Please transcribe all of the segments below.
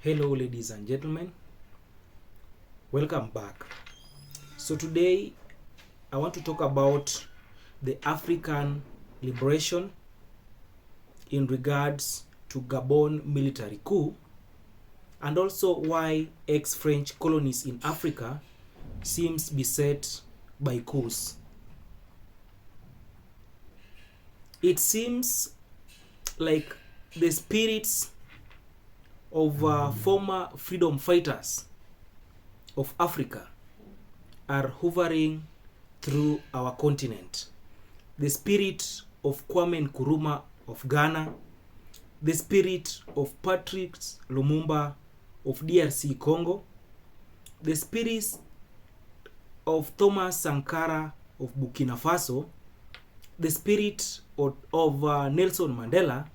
Hello, ladies and gentlemen. Welcome back. So today I want to talk about the African liberation in regards to Gabon military coup, and also why ex-French colonies in Africa seems beset by coups. It seems like the spirits of former freedom fighters of Africa are hovering through our continent. The spirit of Kwame Nkrumah of Ghana, the spirit of Patrice Lumumba of DRC Congo, the spirit of Thomas Sankara of Burkina Faso, the spirit of Nelson Mandela,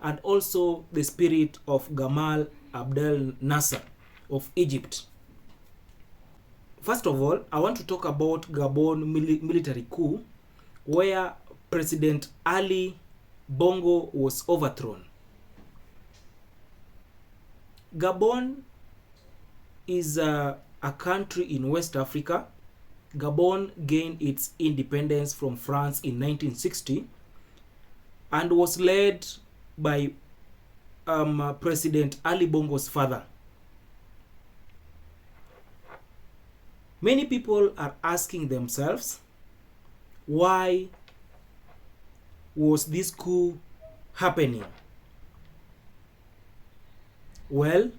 and also the spirit of Gamal Abdel Nasser of Egypt. First of all, I want to talk about Gabon military coup, where President Ali Bongo was overthrown. Gabon is a country in West Africa. Gabon gained its independence from France in 1960 and was led by President Ali Bongo's father. Many people are asking themselves, why was this coup happening? Well,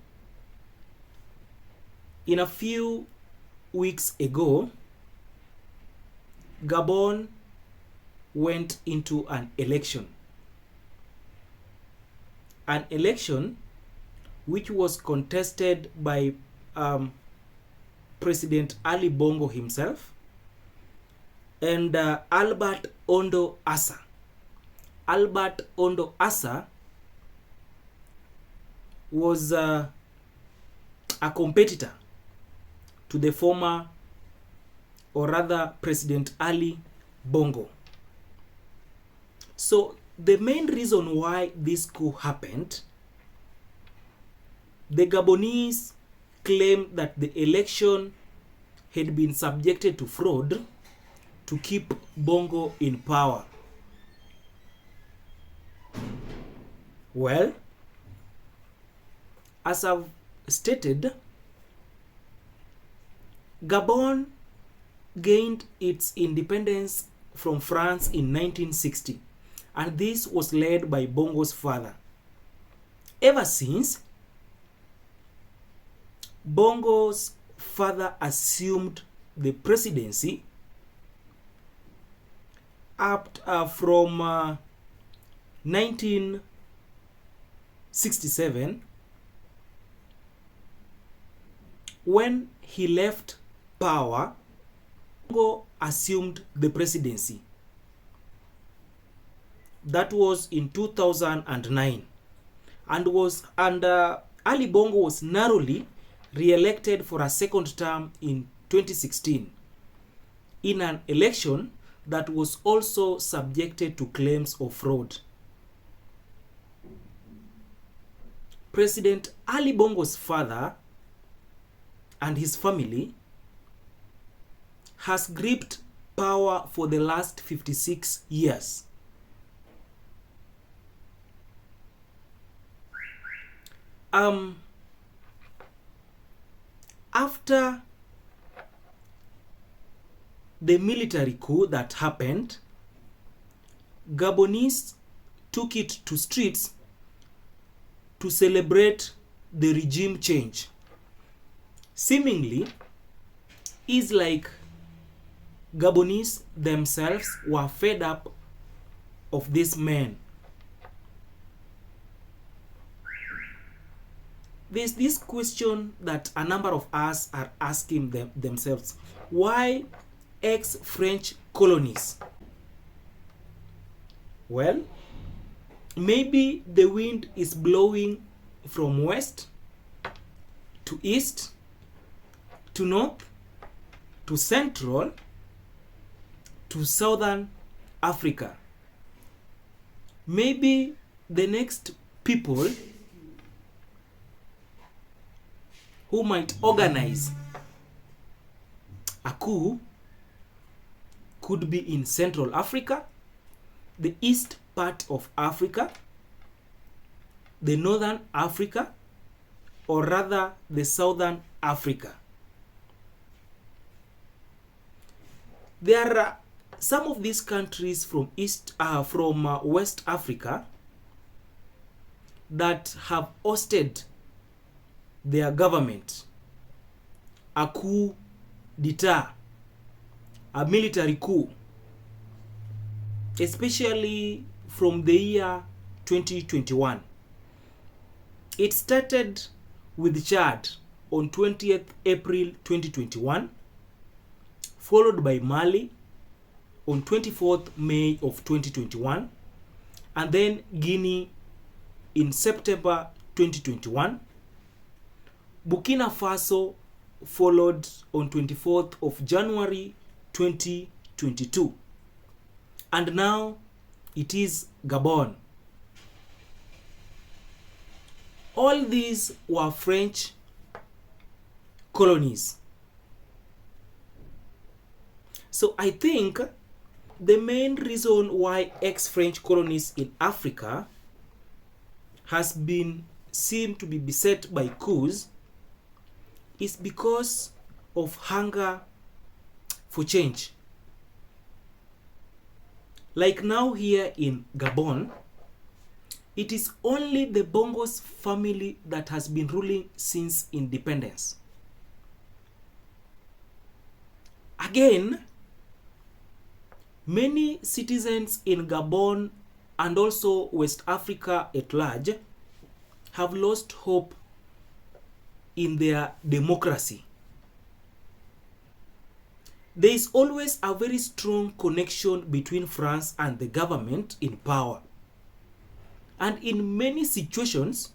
in a few weeks ago, Gabon went into an election. An election which was contested by President Ali Bongo himself and Albert Ondo Assa. Albert Ondo Assa was a competitor to the former, or rather President Ali Bongo. So the main reason why this coup happened, the Gabonese claim that the election had been subjected to fraud to keep Bongo in power. Well, as I've stated, Gabon gained its independence from France in 1960, and this was led by Bongo's father. Ever since, Bongo's father assumed the presidency up from 1967, when he left power. Bongo assumed the presidency. That was in 2009, and Ali Bongo was narrowly re-elected for a second term in 2016 in an election that was also subjected to claims of fraud. President Ali Bongo's father and his family has gripped power for the last 56 years. After the military coup that happened, Gabonese took it to streets to celebrate the regime change. Seemingly, it's like Gabonese themselves were fed up of these men. There's this question that a number of us are asking themselves. Why ex-French colonies? Well, maybe the wind is blowing from west to east to north to central to southern Africa. Maybe the next people who might organize a coup could be in Central Africa, the east part of Africa, the northern Africa, or rather the southern Africa. There are some of these countries from West Africa that have hosted their government a coup d'etat, a military coup, especially from the year 2021. It started with Chad on 20th April 2021, followed by Mali on 24th May of 2021, and then Guinea in September 2021. Burkina Faso followed on 24th of January 2022. And now it is Gabon. All these were French colonies. So I think the main reason why ex-French colonies in Africa has been seen to be beset by coups is because of hunger for change. Like now here in Gabon, it is only the Bongo's family that has been ruling since independence. Again, many citizens in Gabon and also West Africa at large have lost hope in their democracy. There is always a very strong connection between France and the government in power. And in many situations,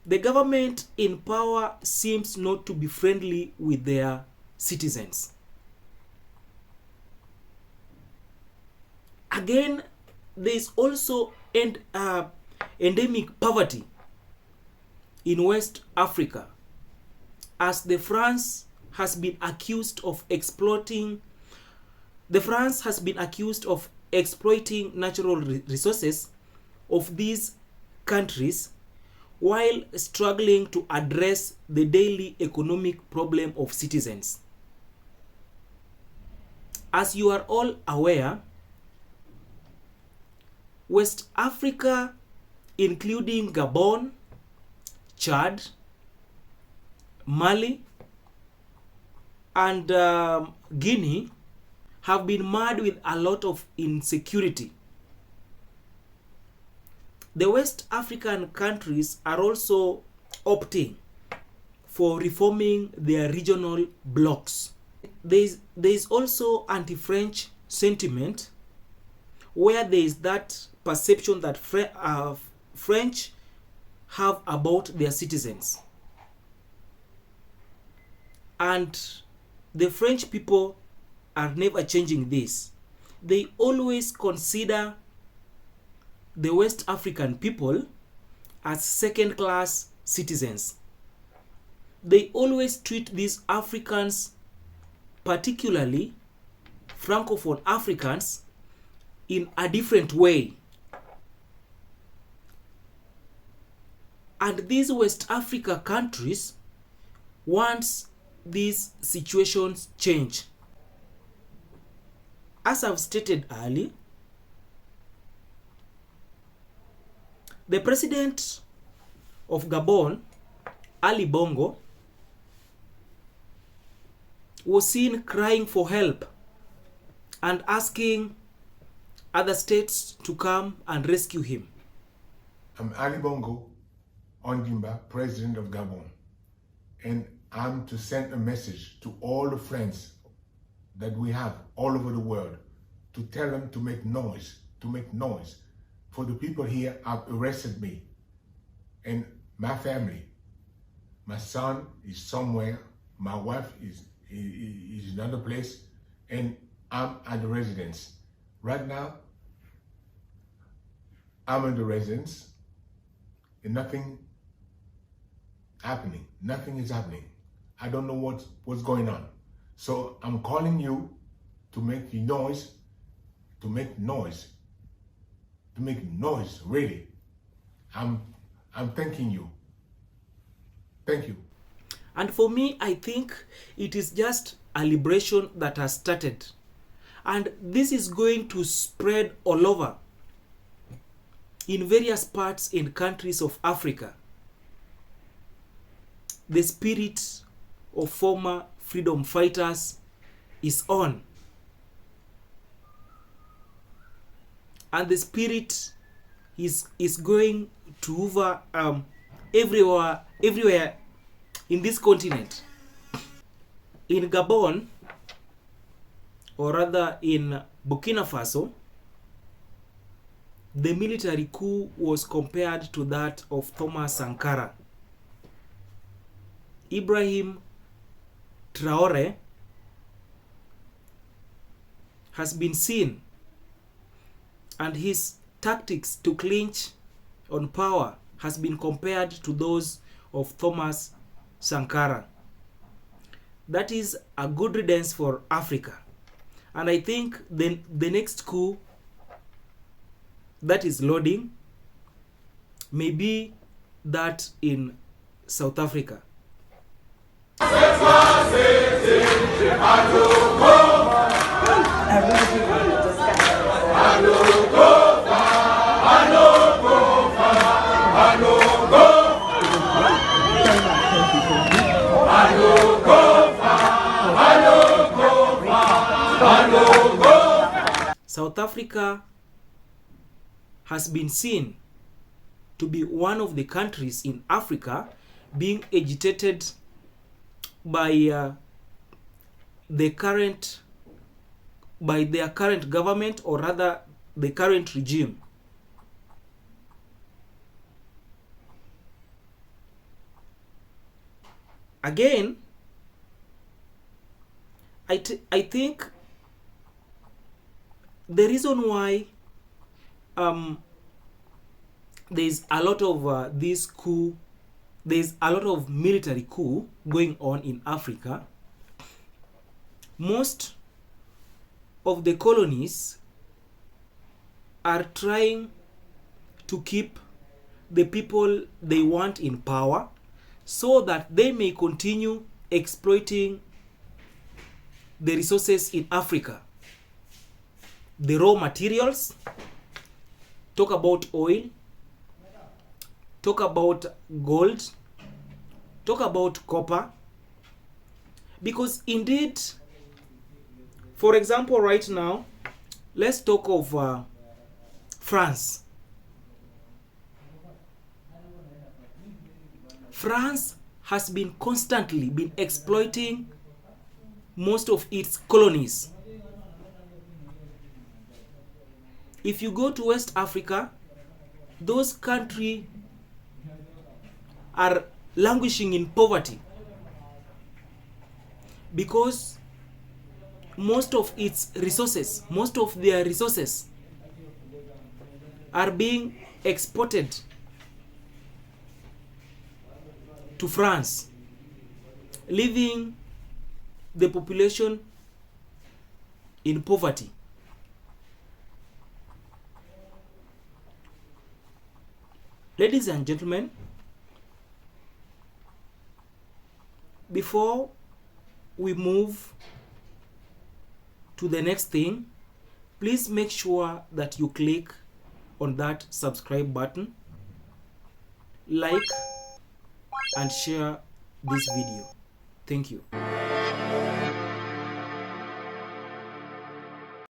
the government in power seems not to be friendly with their citizens. Again, there is also endemic poverty in West Africa, as France has been accused of exploiting natural resources of these countries while struggling to address the daily economic problem of citizens. As you are all aware, West Africa, including Gabon, Chad, Mali, and Guinea, have been marred with a lot of insecurity. The West African countries are also opting for reforming their regional blocs. There is also anti-French sentiment, where there is that perception that French have about their citizens. And the French people are never changing this. They always consider the West African people as second-class citizens. They always treat these Africans, particularly Francophone Africans, in a different way. And these West Africa countries, once these situations change, as I've stated earlier, the president of Gabon, Ali Bongo, was seen crying for help and asking other states to come and rescue him. I'm Ali Bongo Ondimba, President of Gabon, and I'm to send a message to all the friends that we have all over the world to tell them to make noise, for the people here have arrested me and my family. My son is somewhere, my wife is in another place, and I'm at the residence. Right now, I'm in the residence, and nothing happening. Nothing is happening. I don't know what's going on. So I'm calling you to make noise, really. I'm thanking you. Thank you. And for me, I think it is just a liberation that has started. And this is going to spread all over in various parts and countries of Africa. The spirit of former freedom fighters is on. And the spirit is going to over everywhere in this continent. In Gabon, or rather in Burkina Faso, the military coup was compared to that of Thomas Sankara. Ibrahim Traore has been seen, and his tactics to clinch on power has been compared to those of Thomas Sankara. That is a good riddance for Africa. And I think the next coup that is loading may be that in South Africa. South Africa has been seen to be one of the countries in Africa being agitated by their current government, or rather the current regime. Again, I think the reason why there's a lot of there's a lot of military coup going on in Africa. Most of the colonies are trying to keep the people they want in power so that they may continue exploiting the resources in Africa. The raw materials, talk about oil, talk about gold, talk about copper. Because indeed, for example, right now, let's talk of France. France has been constantly exploiting most of its colonies. If you go to West Africa, those countries are languishing in poverty because most of their resources are being exported to France, leaving the population in poverty. Ladies and gentlemen, before we move to the next thing, please make sure that you click on that subscribe button, like and share this video. Thank you.